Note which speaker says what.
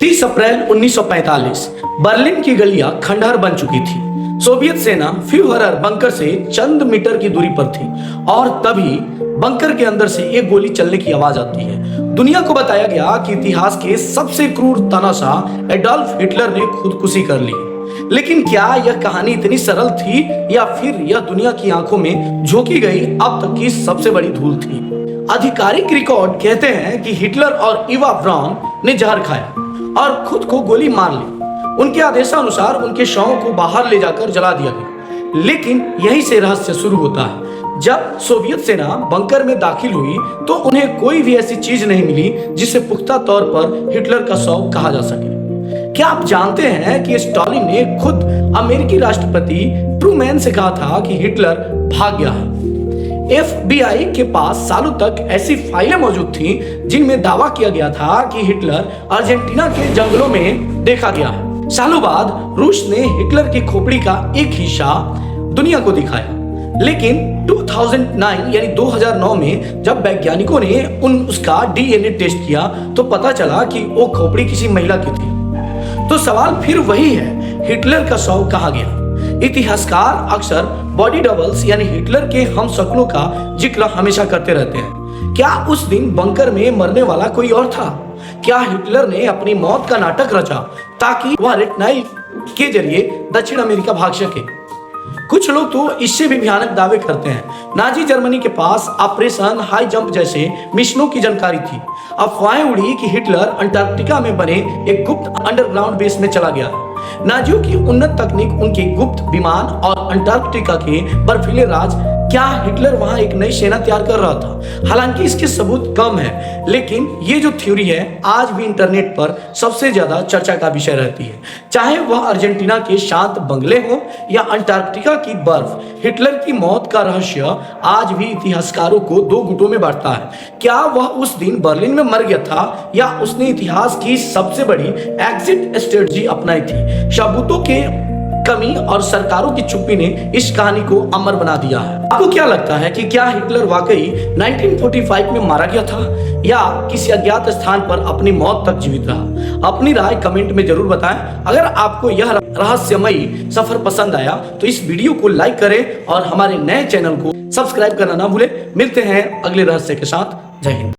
Speaker 1: 30 अप्रैल 1945 Berlin की गलियां खंडहर बन चुकी थी। सोवियत सेना फ्यूहरर बंकर से चंद मीटर की दूरी पर थी और तभी बंकर के अंदर से एक गोली चलने की आवाज आती है। दुनिया को बताया गया कि इतिहास के सबसे क्रूर तानाशाह एडोल्फ हिटलर ने खुदकुशी कर ली। लेकिन क्या यह कहानी इतनी सरल थी या फिर यह दुनिया की आंखों में झोंकी गई अब तक की सबसे बड़ी धूल थी? आधिकारिक रिकॉर्ड कहते हैं कि हिटलर और इवा ब्राउन ने जहर खाया और खुद को गोली मार ली। उनके आदेशानुसार उनके शवों को बाहर ले जाकर जला दिया गया। लेकिन यहीं से रहस्य शुरू होता है। जब सोवियत सेना बंकर में दाखिल हुई तो उन्हें कोई भी ऐसी चीज नहीं मिली जिसे पुख्ता तौर पर हिटलर का शव कहा जा सके। क्या आप जानते हैं कि स्टालिन ने खुद अमेरिकी राष्ट्रपति ट्रूमैन से कहा था कि हिटलर भाग गया है। FBI के पास सालों तक ऐसी फाइलें मौजूद थीं जिनमें दावा किया गया था कि हिटलर अर्जेंटीना के जंगलों में देखा गया है। सालों बाद रूस ने हिटलर की खोपड़ी का एक हिस्सा दुनिया को दिखाया। लेकिन 2009 यानी 2009 में जब वैज्ञानिकों ने उसका DNA टेस्ट किया तो पता चला कि वो खोपड़ी किसी महिला की थी। तो सवाल फिर वही है, हिटलर का शव कहाँ गया? इतिहासकार अक्सर बॉडी डबल्स यानी हिटलर के हमशक्लों का जिक्र हमेशा करते रहते हैं। क्या उस दिन बंकर में मरने वाला कोई और था? क्या हिटलर ने अपनी मौत का नाटक रचा ताकि वह रेटनाइल के जरिए दक्षिण अमेरिका भाग सके? कुछ लोग तो इससे भी भयानक दावे करते हैं नाजी जर्मनी के पास ऑपरेशन हाई जंप जैसे मिशनों की जानकारी थी। अफवाहें उड़ी कि हिटलर अंटार्कटिका में बने एक गुप्त अंडरग्राउंड बेस में चला गया। नाजियों की उन्नत तकनीक, उनके गुप्त विमान और अंटार्कटिका के बर्फीले राज, क्या हिटलर वहां एक नई सेना तैयार कर रहा था? हालांकि इसके सबूत कम है, लेकिन ये जो थ्योरी है आज भी इंटरनेट पर सबसे ज्यादा चर्चा का विषय रहती है। चाहे वह अर्जेंटीना के शांत बंगले हो या अंटार्कटिका की बर्फ, हिटलर की मौत का रहस्य आज भी इतिहासकारों को दो गुटों में बांटता है। क्या वह उस दिन बर्लिन में मर गया था या उसने इतिहास की सबसे बड़ी एग्जिट स्ट्रेटजी अपनाई थी? सबूतों के कमी और सरकारों की चुप्पी ने इस कहानी को अमर बना दिया है। आपको क्या लगता है कि क्या हिटलर वाकई 1945 में मारा गया था या किसी अज्ञात स्थान पर अपनी मौत तक जीवित रहा? अपनी राय कमेंट में जरूर बताएं। अगर आपको यह रहस्यमयी सफर पसंद आया तो इस वीडियो को लाइक करें और हमारे नए चैनल को सब्सक्राइब करना ना भूलें। मिलते हैं अगले रहस्य के साथ। जय हिंद।